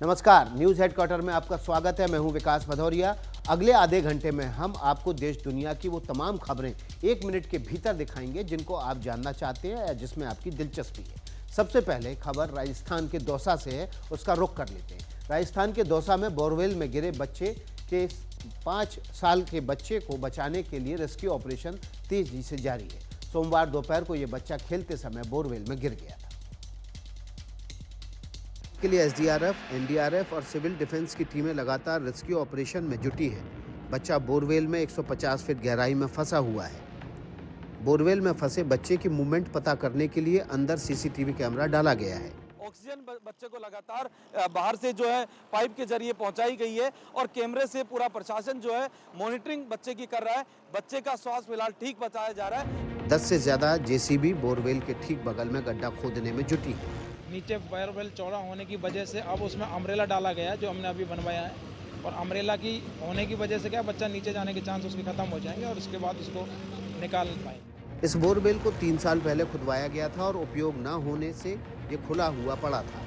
नमस्कार, news headquarter में आपका स्वागत है। मैं हूं विकास भदौरिया। अगले आधे घंटे में हम आपको देश दुनिया की वो तमाम खबरें 1 मिनट के भीतर दिखाएंगे जिनको आप जानना चाहते हैं या जिसमें आपकी दिलचस्पी है। सबसे पहले खबर राजस्थान के दौसा से है, उसका रुख कर लेते हैं। राजस्थान के दौसा में बोरवेल में गिरे बच्चे के 5 साल के बच्चे को बचाने के लिए रेस्क्यू ऑपरेशन तेजी से जारी है। सोमवार दोपहर को ये बच्चा खेलते समय बोरवेल में गिर गया था। के लिए एसडीआरएफ, एनडीआरएफ और सिविल डिफेंस की टीमें लगातार रेस्क्यू ऑपरेशन में जुटी है। बच्चा बोरवेल में 150 फीट गहराई में फंसा हुआ है। बोरवेल में फंसे बच्चे की मूवमेंट पता करने के लिए अंदर सीसीटीवी कैमरा डाला गया है। ऑक्सीजन बच्चे को लगातार बाहर से जो है पाइप के जरिए पहुंचाई गई है और कैमरे से पूरा प्रशासन जो है मॉनिटरिंग बच्चे की कर रहा है। बच्चे का स्वास्थ्य फिलहाल ठीक बताया जा रहा है। 10 से ज्यादा जेसीबी बोरवेल के ठीक बगल में गड्ढा खोदने में जुटी है। नीचे बोरवेल चौड़ा होने की वजह से अब उसमें अम्ब्रेला डाला गया है, जो हमने अभी बनवाया है। और अम्ब्रेला की होने की वजह से क्या बच्चा नीचे जाने के चांस उसके खत्म हो जाएंगे और उसके बाद उसको निकाल पाएंगे। इस बोरवेल को 3 साल पहले खुदवाया गया था और उपयोग न होने से ये खुला हुआ पड़ा था।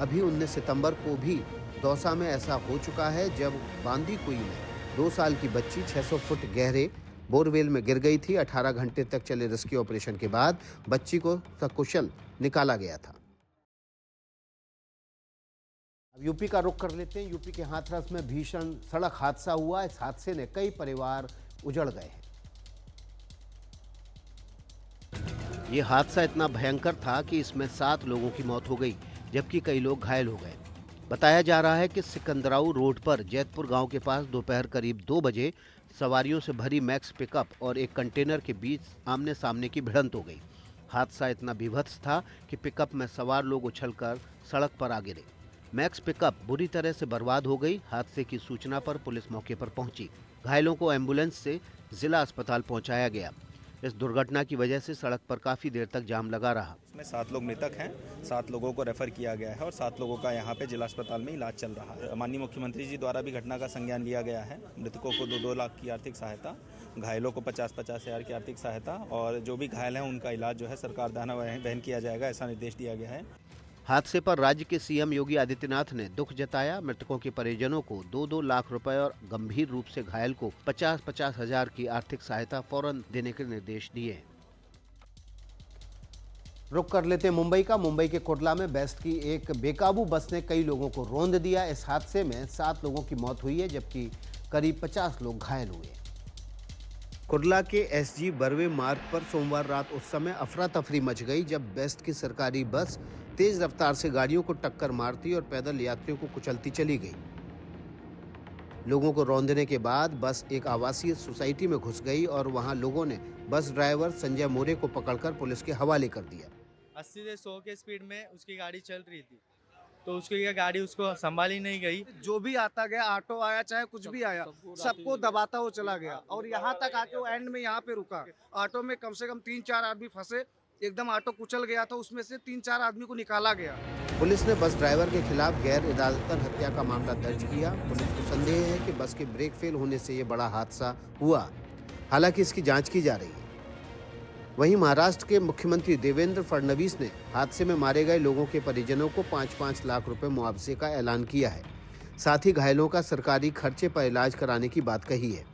अभी 19 सितंबर को भी दौसा में ऐसा हो चुका है जब बांदी कुई में 2 साल की बच्ची 600 फुट गहरे बोरवेल में गिर गई थी। 18 घंटे तक चले रेस्क्यू ऑपरेशन के बाद बच्ची को सकुशल निकाला गया था। अब यूपी का रुख कर लेते हैं। यूपी के हाथरस में भीषण सड़क हादसा हुआ। इस हादसे ने कई परिवार उजड़ गए हैं। ये हादसा इतना भयंकर था कि इसमें 7 लोगों की मौत हो गई, जबकि कई लोग घायल हो गए। बताया जा रहा है कि सिकंदराऊ रोड पर जैतपुर गांव के पास दोपहर करीब 2 बजे सवारियों से भरी मैक्स पिकअप और एक कंटेनर के बीच आमने सामने की भिड़ंत हो गई। हादसा इतना बीभत्स था कि पिकअप में सवार लोग उछलकर सड़क पर आ गिरे। मैक्स पिकअप बुरी तरह से बर्बाद हो गई। हादसे की सूचना पर पुलिस मौके पर पहुंची। घायलों को एम्बुलेंस से जिला अस्पताल पहुंचाया गया। इस दुर्घटना की वजह से सड़क पर काफी देर तक जाम लगा रहा। इसमें 7 लोग मृतक हैं, 7 लोगों को रेफर किया गया है और 7 लोगों का यहाँ पे जिला अस्पताल में इलाज चल रहा है। माननीय मुख्यमंत्री जी द्वारा भी घटना का संज्ञान लिया गया है। मृतकों को 2-2 लाख की आर्थिक सहायता, घायलों को 50-50 हज़ार की आर्थिक सहायता और जो भी घायल हैं उनका इलाज जो है सरकार द्वारा वहन किया जाएगा, ऐसा निर्देश दिया गया है। हादसे पर राज्य के सीएम योगी आदित्यनाथ ने दुख जताया। मृतकों के परिजनों को 2-2 लाख रुपए और गंभीर रूप से घायल को 50-50 हजार की आर्थिक सहायता फौरन देने के निर्देश दिए हैं। रुक कर लेते हैं मुंबई का। मुंबई के कुर्ला में बेस्ट की एक बेकाबू बस ने कई लोगों को रौंद दिया। इस हादसे में 7 लोगों की मौत हुई है, जबकि करीब 50 लोग घायल हुए। कुर्ला के एसजी बर्वे मार्ग पर सोमवार रात उस समय अफरा तफरी मच गई जब बेस्ट की सरकारी बस तेज रफ्तार से गाड़ियों को टक्कर मारती और पैदल यात्रियों को कुचलती चली गई। लोगों को रौंदने के बाद बस एक आवासीय सोसाइटी में घुस गई और वहां लोगों ने बस ड्राइवर संजय मोरे को पकड़कर पुलिस के हवाले कर दिया। 80 से 100 के स्पीड में उसकी गाड़ी चल रही थी, तो उसकी गाड़ी उसको संभाली नहीं गई। जो भी आता गया, ऑटो आया चाहे कुछ भी आया, सबको दबाता हुआ चला गया और यहाँ तक आके वो एंड में यहाँ पे रुका। ऑटो में कम से कम 3-4 आदमी फंसे, एकदम ऑटो कुचल गया था, उसमें से 3-4 आदमी को निकाला गया। पुलिस ने बस ड्राइवर के खिलाफ गैर इरादतन हत्या का मामला दर्ज किया। पुलिस को संदेह है कि बस के ब्रेक फेल होने से ये बड़ा हादसा हुआ। हालांकि इसकी जांच की जा रही है। वहीं महाराष्ट्र के मुख्यमंत्री देवेंद्र फडणवीस ने हादसे में मारे गए लोगों के परिजनों को 5-5 लाख रुपए मुआवजे का ऐलान किया है। साथ ही घायलों का सरकारी खर्चे पर इलाज कराने की बात कही है।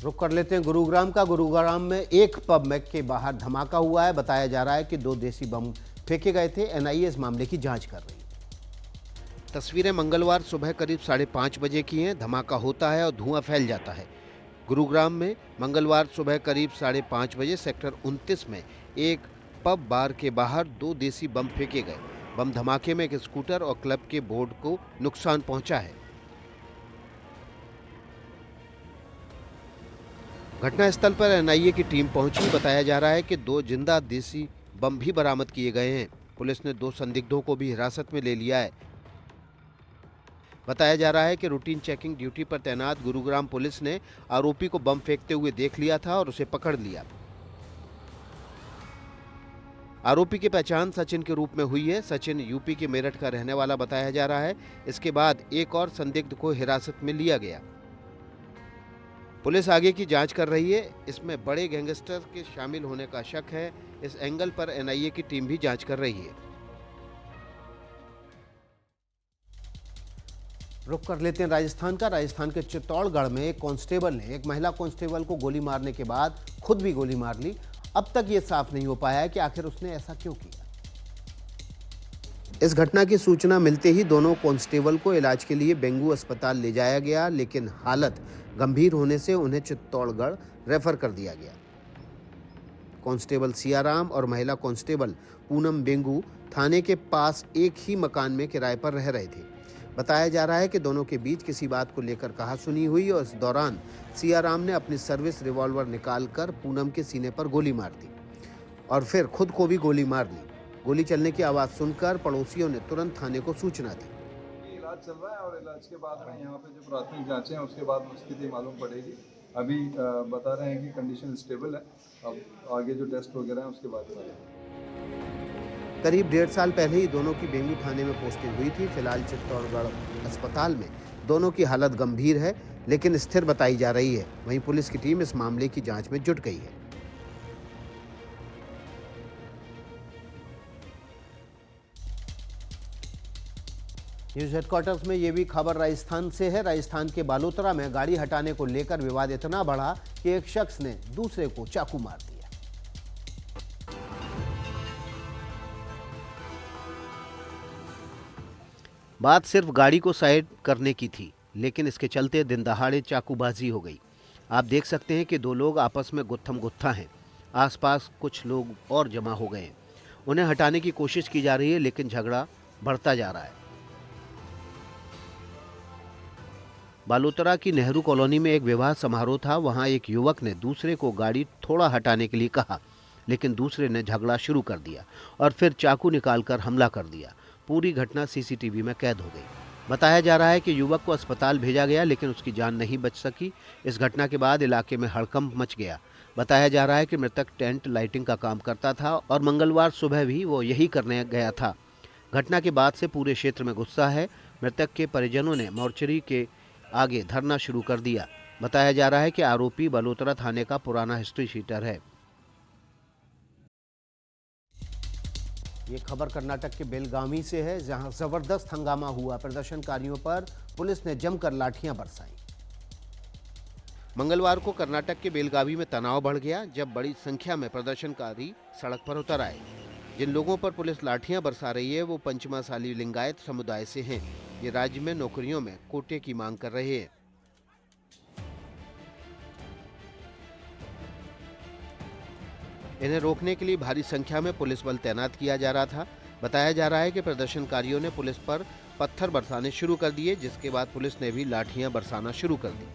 रुक कर लेते हैं गुरुग्राम का। गुरुग्राम में एक पब में के बाहर धमाका हुआ है। बताया जा रहा है कि 2 देसी बम फेंके गए थे। एनआईए इस मामले की जांच कर रही है। तस्वीरें मंगलवार सुबह करीब 5:30 बजे की हैं। धमाका होता है और धुआं फैल जाता है। गुरुग्राम में मंगलवार सुबह करीब 5:30 बजे सेक्टर 29 में एक पब बार के बाहर 2 देसी बम फेंके गए। बम धमाके में एक स्कूटर और क्लब के बोर्ड को नुकसान पहुंचा है। घटनास्थल पर एनआईए की टीम पहुंची। बताया जा रहा है कि 2 जिंदा देसी बम भी बरामद किए गए हैं। पुलिस ने 2 संदिग्धों को भी हिरासत में ले लिया है। बताया जा रहा है कि रूटीन चेकिंग ड्यूटी पर तैनात गुरुग्राम पुलिस ने आरोपी को बम फेंकते हुए देख लिया था और उसे पकड़ लिया। आरोपी की पहचान सचिन के रूप में हुई है। सचिन यूपी के मेरठ का रहने वाला बताया जा रहा है। इसके बाद एक और संदिग्ध को हिरासत में लिया गया। पुलिस आगे की जांच कर रही है। इसमें बड़े गैंगस्टर के शामिल होने का शक है। इस एंगल पर एनआईए की टीम भी जांच कर रही है। रुक कर लेते हैं राजस्थान का। राजस्थान के चित्तौड़गढ़ में एक कांस्टेबल ने एक महिला कांस्टेबल को गोली मारने के बाद खुद भी गोली मार ली। अब तक ये साफ नहीं हो पाया है कि आखिर उसने ऐसा क्यों किया। इस घटना की सूचना मिलते ही दोनों कांस्टेबल को इलाज के लिए बेंगू अस्पताल ले जाया गया, लेकिन हालत गंभीर होने से उन्हें चित्तौड़गढ़ रेफर कर दिया गया। कांस्टेबल सियाराम और महिला कांस्टेबल पूनम बेंगू थाने के पास एक ही मकान में किराए पर रह रहे थे। बताया जा रहा है कि दोनों के बीच किसी बात को लेकर कहासुनी हुई और इस दौरान सियाराम ने अपनी सर्विस रिवॉल्वर निकालकर पूनम के सीने पर गोली मार दी और फिर खुद को भी गोली मार ली। गोली चलने की आवाज़ सुनकर पड़ोसियों ने तुरंत थाने को सूचना दी। इलाज चल रहा है और इलाज के बाद में यहाँ पे जो प्राथमिक जांचें हैं उसके बाद स्थिति मालूम पड़ेगी। अभी बता रहे हैं कि कंडीशन स्टेबल है। अब आगे जो टेस्ट वगैरह हैं उसके बाद बताएंगे। करीब 1.5 साल पहले ही दोनों की बेंगू थाने में पोस्टिंग हुई थी। फिलहाल चित्तौड़गढ़ अस्पताल में दोनों की हालत गंभीर है, लेकिन स्थिर बताई जा रही है। वहीं पुलिस की टीम इस मामले की जांच में जुट गई है। न्यूज हेडक्वार्टर्स में ये भी खबर राजस्थान से है। राजस्थान के बालोतरा में गाड़ी हटाने को लेकर विवाद इतना बढ़ा कि एक शख्स ने दूसरे को चाकू मार दिया। बात सिर्फ गाड़ी को साइड करने की थी, लेकिन इसके चलते दिन दहाड़े चाकूबाजी हो गई। आप देख सकते हैं कि दो लोग आपस में गुत्थम गुत्था हैं। आसपास कुछ लोग और जमा हो गए हैं। उन्हें हटाने की कोशिश की जा रही है, लेकिन झगड़ा बढ़ता जा रहा है। बालोतरा की नेहरू कॉलोनी में एक विवाह समारोह था। वहां एक युवक ने दूसरे को गाड़ी थोड़ा हटाने के लिए कहा, लेकिन दूसरे ने झगड़ा शुरू कर दिया और फिर चाकू निकालकर हमला कर दिया। पूरी घटना सीसीटीवी में कैद हो गई। बताया जा रहा है कि युवक को अस्पताल भेजा गया, लेकिन उसकी जान नहीं बच सकी। इस घटना के बाद इलाके में हड़कंप मच गया। बताया जा रहा है कि मृतक टेंट लाइटिंग का काम करता था और मंगलवार सुबह भी वो यही करने गया था। घटना के बाद से पूरे क्षेत्र में गुस्सा है। मृतक के परिजनों ने मोर्चरी के आगे धरना शुरू कर दिया। बताया जा रहा है कि आरोपी बालोतरा थाने का पुराना हिस्ट्री शीटर है। ये खबर कर्नाटक के बेलगावी से है, जहां जबरदस्त हंगामा हुआ। प्रदर्शनकारियों पर पुलिस ने जमकर लाठियां बरसाई। मंगलवार को कर्नाटक के बेलगावी में तनाव बढ़ गया, जब बड़ी संख्या में प्रदर्शनकारी सड़क पर उतर आए। जिन लोगों पर पुलिस लाठियां बरसा रही है वो पंचमासाली लिंगायत समुदाय से हैं। ये राज्य में नौकरियों में कोटे की मांग कर रहे हैं। इन्हें रोकने के लिए भारी संख्या में पुलिस बल तैनात किया जा रहा था। बताया जा रहा है कि प्रदर्शनकारियों ने पुलिस पर पत्थर बरसाने शुरू कर दिए, जिसके बाद पुलिस ने भी लाठियां बरसाना शुरू कर दी।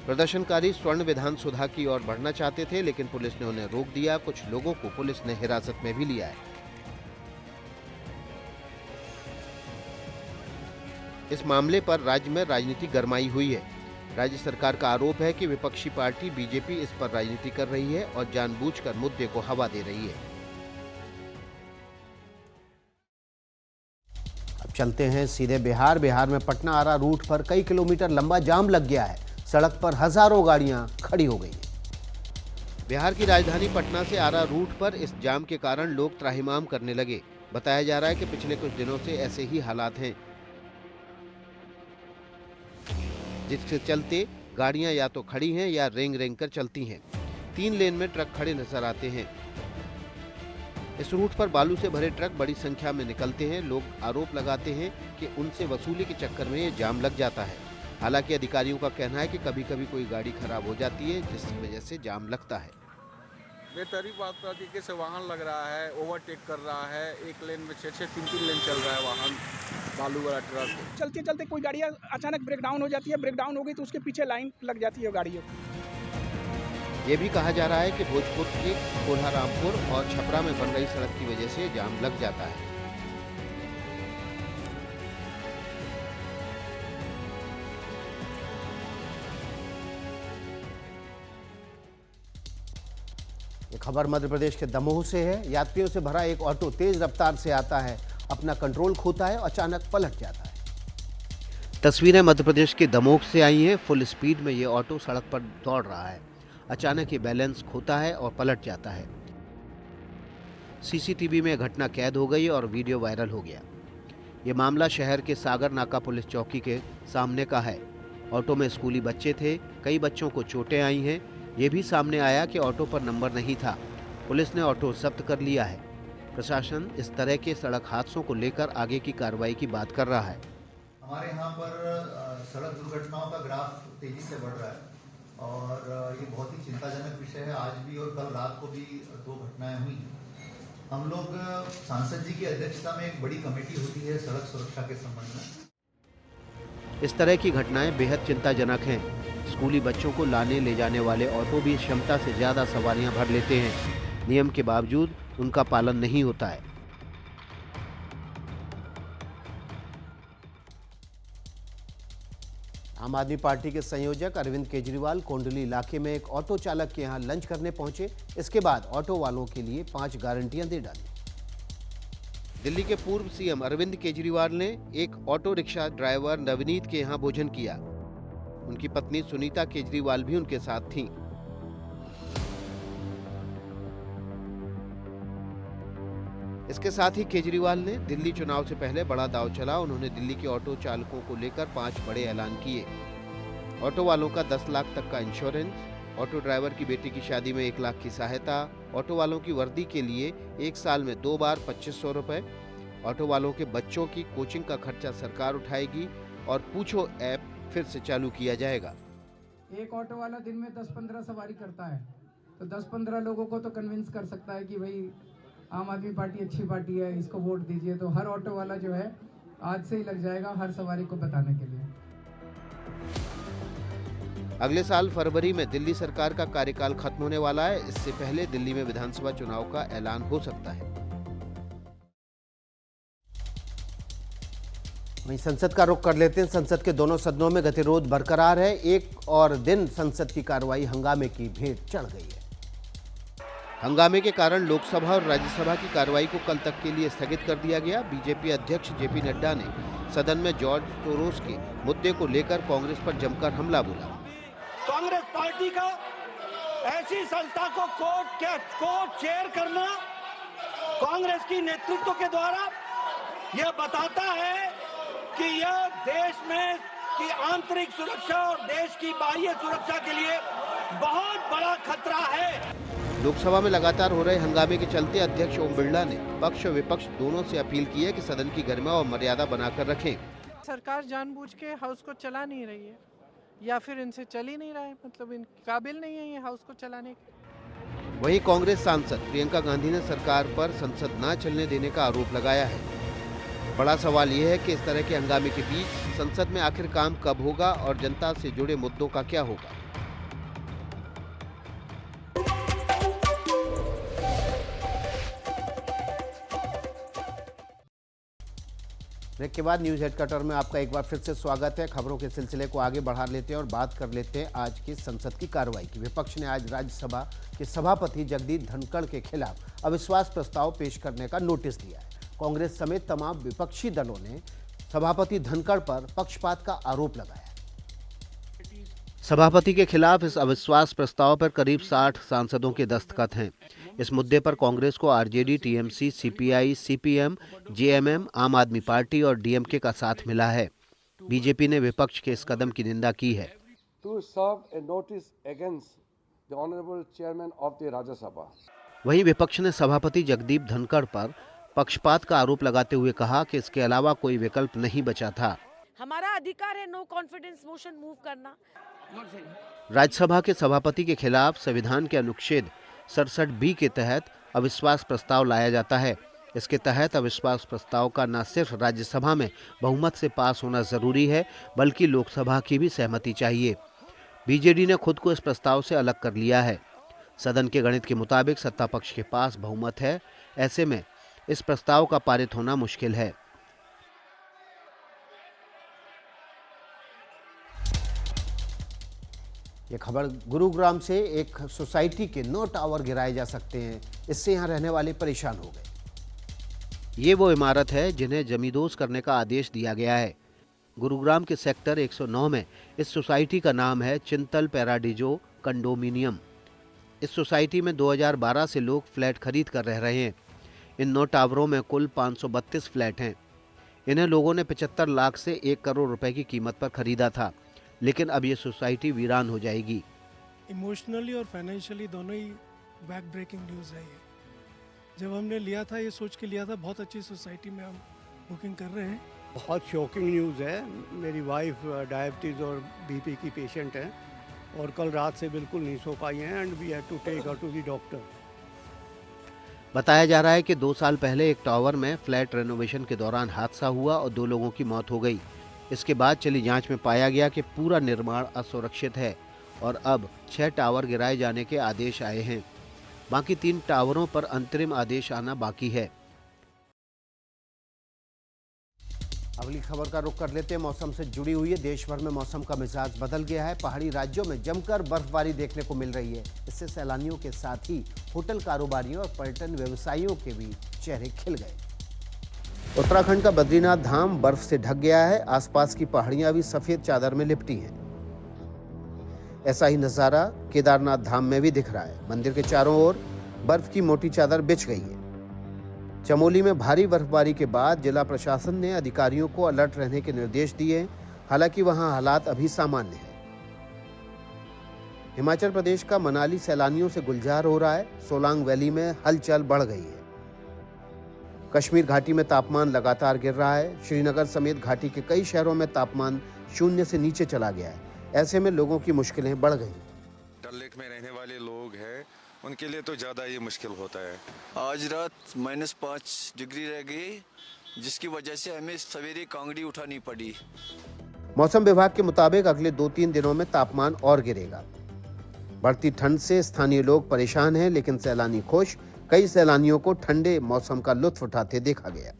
प्रदर्शनकारी स्वर्ण विधान सुधा की ओर बढ़ना चाहते थे, लेकिन पुलिस ने उन्हें रोक दिया। कुछ लोगों को पुलिस ने हिरासत में भी लिया है। इस मामले पर राज्य में राजनीति गरमाई हुई है। राज्य सरकार का आरोप है कि विपक्षी पार्टी बीजेपी इस पर राजनीति कर रही है और जानबूझकर मुद्दे को हवा दे रही है। अब चलते हैं सीधे बिहार। बिहार में पटना आरा रूट पर कई किलोमीटर लंबा जाम लग गया है। सड़क पर हजारों गाड़ियां खड़ी हो गई हैं। बिहार की राजधानी पटना से आरा रूट पर इस जाम के कारण लोग त्राहिमाम करने लगे। बताया जा रहा है कि पिछले कुछ दिनों से ऐसे ही हालात हैं, जिसके चलते गाड़ियां या तो खड़ी हैं या रेंग रेंग कर चलती हैं। 3 लेन में ट्रक खड़े नजर आते हैं। इस रूट पर बालू से भरे ट्रक बड़ी संख्या में निकलते हैं। लोग आरोप लगाते हैं कि उनसे वसूली के चक्कर में ये जाम लग जाता है। हालांकि अधिकारियों का कहना है कि कभी कभी कोई गाड़ी खराब हो जाती है, जिस वजह से जाम लगता है। बेतरतीब तरीके से वाहन लग रहा है, ओवरटेक कर रहा है। एक लेन में 6-6, 3-3 लेन चल रहा है वाहन, बालू वाला ट्रक। चलते चलते कोई गाड़ियाँ अचानक ब्रेक डाउन हो जाती है। ब्रेक डाउन हो गई तो उसके पीछे लाइन लग जाती है गाड़ियों। ये भी कहा जा रहा है कि भोजपुर के कोल्हारामपुर और छपरा में बन रही सड़क की वजह से जाम लग जाता है। ये खबर मध्य प्रदेश के दमोह से है। यात्रियों से भरा एक ऑटो तेज रफ्तार से आता है, अपना कंट्रोल खोता है और अचानक पलट जाता है। तस्वीरें मध्य प्रदेश के दमोह से आई हैं। फुल स्पीड में ये ऑटो सड़क पर दौड़ रहा है। अचानक ये बैलेंस खोता है और पलट जाता है। सीसीटीवी में घटना कैद हो गई और वीडियो वायरल हो गया। ये मामला शहर के सागर नाका पुलिस चौकी के सामने का है। ऑटो में स्कूली बच्चे थे, कई बच्चों को चोटें आई हैं। ये भी सामने आया कि ऑटो पर नंबर नहीं था। पुलिस ने ऑटो जब्त कर लिया है। प्रशासन इस तरह के सड़क हादसों को लेकर आगे की कार्रवाई की बात कर रहा है। हमारे यहाँ पर सड़क दुर्घटनाओं का ग्राफ तेजी से बढ़ रहा है और ये बहुत ही चिंताजनक विषय है। आज भी और कल रात को भी 2 घटनाएं हुई। हम लोग सांसद जी की अध्यक्षता में एक बड़ी कमेटी होती है सड़क सुरक्षा के संबंध में। इस तरह की घटनाएं बेहद चिंताजनक हैं। स्कूली बच्चों को लाने ले जाने वाले ऑटो भी क्षमता से ज़्यादा सवारियां भर लेते हैं। नियम के बावजूद उनका पालन नहीं होता है। आम आदमी पार्टी के संयोजक अरविंद केजरीवाल कोंडली इलाके में एक ऑटो चालक के यहां लंच करने पहुंचे। इसके बाद ऑटो वालों के लिए 5 गारंटियां दे डाली। दिल्ली के पूर्व सीएम अरविंद केजरीवाल ने एक ऑटो रिक्शा ड्राइवर नवनीत के यहां भोजन किया। उनकी पत्नी सुनीता केजरीवाल भी उनके साथ थीं। इसके साथ ही केजरीवाल ने दिल्ली चुनाव से पहले बड़ा दांव चला। उन्होंने दिल्ली के ऑटो चालकों को लेकर 5 बड़े ऐलान किए। ऑटो वालों का 10 लाख तक का इंश्योरेंस, ऑटो ड्राइवर की बेटी की शादी में 1 लाख की सहायता, ऑटो वालों की वर्दी के लिए 1 साल में 2 बार 2500 रुपए, ऑटो वालों के बच्चों की कोचिंग का खर्चा सरकार उठाएगी और पूछो ऐप फिर से चालू किया जाएगा। एक ऑटो वाला दिन में 10-15 सवारी करता है, तो 10-15 लोगों को तो कन्विंस कर सकता है कि भाई आम आदमी पार्टी अच्छी पार्टी है, इसको वोट दीजिए। तो हर ऑटो वाला जो है आज से ही लग जाएगा हर सवारी को बताने के लिए। अगले साल फरवरी में दिल्ली सरकार का कार्यकाल खत्म होने वाला है। इससे पहले दिल्ली में विधानसभा चुनाव का ऐलान हो सकता है। वहीं संसद का रुख कर लेते हैं। संसद के दोनों सदनों में गतिरोध बरकरार है। एक और दिन संसद की कार्रवाई हंगामे की भेंट चढ़ गई है। हंगामे के कारण लोकसभा और राज्यसभा की कार्रवाई को कल तक के लिए स्थगित कर दिया गया। बीजेपी अध्यक्ष जेपी नड्डा ने सदन में जॉर्ज सोरोस के मुद्दे को लेकर कांग्रेस पर जमकर हमला बोला। कांग्रेस पार्टी का ऐसी संस्था को कोर्ट चेयर करना कांग्रेस की नेतृत्व के द्वारा यह बताता है कि यह देश में की आंतरिक सुरक्षा और देश की बाह्य सुरक्षा के लिए बहुत बड़ा खतरा है। लोकसभा में लगातार हो रहे हंगामे के चलते अध्यक्ष ओम बिरला ने पक्ष और विपक्ष दोनों से अपील की है कि सदन की गरिमा और मर्यादा बनाकर रखें। सरकार जानबूझ के हाउस को चला नहीं रही है या फिर इनसे चल ही नहीं रहा है, मतलब इन काबिल नहीं है ये हाउस को चलाने के। वहीं कांग्रेस सांसद प्रियंका गांधी ने सरकार पर संसद न चलने देने का आरोप लगाया है। बड़ा सवाल यह है कि इस तरह के हंगामे के बीच संसद में आखिर काम कब होगा और जनता से जुड़े मुद्दों का क्या होगा। ब्रेक के बाद न्यूज हेडक्वार्टर में आपका एक बार फिर से स्वागत है। खबरों के सिलसिले को आगे बढ़ा लेते हैं और बात कर लेते हैं आज की संसद की कार्रवाई की। विपक्ष ने आज राज्यसभा के सभापति जगदीप धनखड़ के खिलाफ अविश्वास प्रस्ताव पेश करने का नोटिस दिया है। कांग्रेस समेत तमाम विपक्षी दलों ने सभापति धनखड़ पर पक्षपात का आरोप लगाया। सभापति के खिलाफ इस अविश्वास प्रस्ताव पर करीब 60 सांसदों के दस्तखत हैं। इस मुद्दे पर कांग्रेस को RJD, TMC, CPI, CPM, JMM, आम आदमी पार्टी और डीएमके का साथ मिला है। बीजेपी ने विपक्ष के इस कदम की निंदा की है। वहीं विपक्ष ने सभापति जगदीप धनखड़ पर पक्षपात का आरोप लगाते हुए कहा कि इसके अलावा कोई विकल्प नहीं बचा था। हमारा अधिकार है नो कॉन्फिडेंस मोशन मूव करना। राज्यसभा के सभापति के खिलाफ संविधान के अनुच्छेद 67B के तहत अविश्वास प्रस्ताव लाया जाता है। इसके तहत अविश्वास प्रस्ताव का न सिर्फ राज्यसभा में बहुमत से पास होना जरूरी है, बल्कि लोकसभा की भी सहमति चाहिए। बीजेडी ने खुद को इस प्रस्ताव से अलग कर लिया है। सदन के गणित के मुताबिक सत्ता पक्ष के पास बहुमत है। ऐसे में इस प्रस्ताव का पारित होना मुश्किल है। ये खबर गुरुग्राम से। एक सोसाइटी के 9 टावर गिराए जा सकते हैं, इससे यहां रहने वाले परेशान हो गए। ये वो इमारत है जिन्हें जमींदोज करने का आदेश दिया गया है। गुरुग्राम के सेक्टर 109 में इस सोसाइटी का नाम है चिंतल पैराडिजो कंडोमिनियम। इस सोसाइटी में 2012 से लोग फ्लैट खरीद कर रह रहे हैं। इन 9 टावरों में कुल 532 फ्लैट हैं। इन्हें लोगों ने 75 लाख से 1 करोड़ रुपए की कीमत पर खरीदा था, लेकिन अब ये सोसाइटी वीरान हो जाएगी। इमोशनली और फाइनेंशियली दोनों ही बैक ब्रेकिंग न्यूज़ है ये। जब हमने लिया था, ये सोच के लिया था बहुत अच्छी सोसाइटी में हम बुकिंग कर रहे हैं। बहुत शॉकिंग न्यूज़ है। मेरी वाइफ डायबिटीज़ और बीपी की पेशेंट है और कल रात से बिल्कुल नहीं सो पाई हैं and we had to take her to the doctor. बताया जा रहा है कि 2 साल पहले एक टावर में फ्लैट रेनोवेशन के दौरान हादसा हुआ और 2 लोगों की मौत हो गई। इसके बाद चली जांच में पाया गया कि पूरा निर्माण असुरक्षित है और अब 6 टावर गिराए जाने के आदेश आए हैं। बाकी 3 टावरों पर अंतरिम आदेश आना बाकी है। अगली खबर का रुख कर लेते हैं। मौसम से जुड़ी हुई है। देश भर में मौसम का मिजाज बदल गया है। पहाड़ी राज्यों में जमकर बर्फबारी देखने को मिल रही है। इससे सैलानियों के साथ ही होटल कारोबारियों और पर्यटन व्यवसायियों के भी चेहरे खिल गए। उत्तराखंड का बद्रीनाथ धाम बर्फ से ढक गया है। आसपास की पहाड़ियां भी सफेद चादर में लिपटी हैं। ऐसा ही नजारा केदारनाथ धाम में भी दिख रहा है। मंदिर के चारों ओर बर्फ की मोटी चादर बिछ गई है। चमोली में भारी बर्फबारी के बाद जिला प्रशासन ने अधिकारियों को अलर्ट रहने के निर्देश दिए। हालांकि वहां हालात अभी सामान्य हैं। हिमाचल प्रदेश का मनाली सैलानियों से गुलजार हो रहा है। सोलांग वैली में हलचल बढ़ गई है। कश्मीर घाटी में तापमान लगातार गिर रहा है। श्रीनगर समेत घाटी के कई शहरों में तापमान 0 से नीचे चला गया है। ऐसे में लोगों की मुश्किलें बढ़ गई। डल लेक में रहने वाले लोग हैं, उनके लिए तो ज़्यादा ये मुश्किल होता है। आज रात -5 डिग्री रह गई, जिसकी वजह से हमें सवेरे कांगड़ी उठानी पड़ी। मौसम विभाग के मुताबिक अगले 2-3 दिनों में तापमान और गिरेगा। बढ़ती ठंड से स्थानीय लोग परेशान हैं, लेकिन सैलानी खुश। कई सैलानियों को ठंडे मौसम का लुत्फ उठाते देखा गया।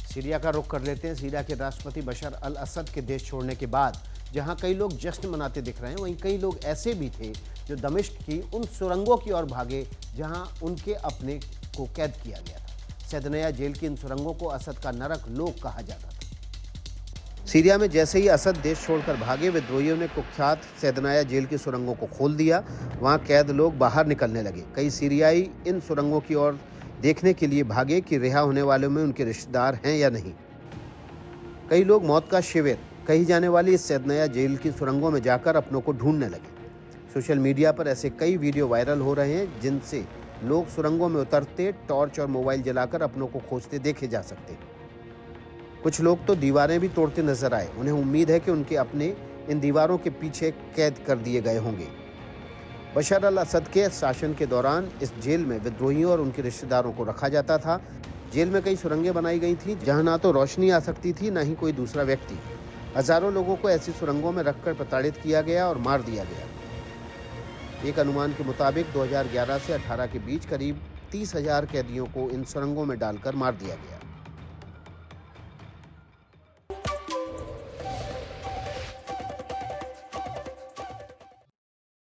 सीरिया का रुख कर लेते हैं। सीरिया के राष्ट्रपति बशर अल असद के देश छोड़ने के बाद जहां कई लोग जश्न मनाते दिख रहे हैं, वहीं कई लोग ऐसे भी थे जो दमिश्क की उन सुरंगों की ओर भागे जहां उनके अपने को कैद किया गया था। सैदनया जेल की इन सुरंगों को असद का नरक लोक कहा जाता था। सीरिया में जैसे ही असद देश छोड़कर भागे, विद्रोहियों ने कुख्यात सैदनया जेल की सुरंगों को खोल दिया। वहां कैद लोग बाहर निकलने लगे। कई सीरियाई इन सुरंगों की ओर देखने के लिए भागे कि रिहा होने वालों में उनके रिश्तेदार हैं या नहीं। कई लोग मौत का शिविर कही जाने वाली इस सैदनया जेल की सुरंगों में जाकर अपनों को ढूंढने लगे। सोशल मीडिया पर ऐसे कई वीडियो वायरल हो रहे हैं जिनसे लोग सुरंगों में उतरते टॉर्च और मोबाइल जलाकर अपनों को खोजते देखे जा सकते हैं। कुछ लोग तो दीवारें भी तोड़ते नजर आए। उन्हें उम्मीद है कि उनके अपने इन दीवारों के पीछे कैद कर दिए गए होंगे। बशर अल असद के शासन के दौरान इस जेल में विद्रोहियों और उनके रिश्तेदारों को रखा जाता था। जेल में कई सुरंगें बनाई गई थीं जहां ना तो रोशनी आ सकती थी, ना ही कोई दूसरा व्यक्ति। हजारों लोगों को ऐसी सुरंगों में रखकर प्रताड़ित किया गया और मार दिया गया। एक अनुमान के मुताबिक 2011 से 18 के बीच करीब 30,000 कैदियों को इन सुरंगों में डालकर मार दिया गया।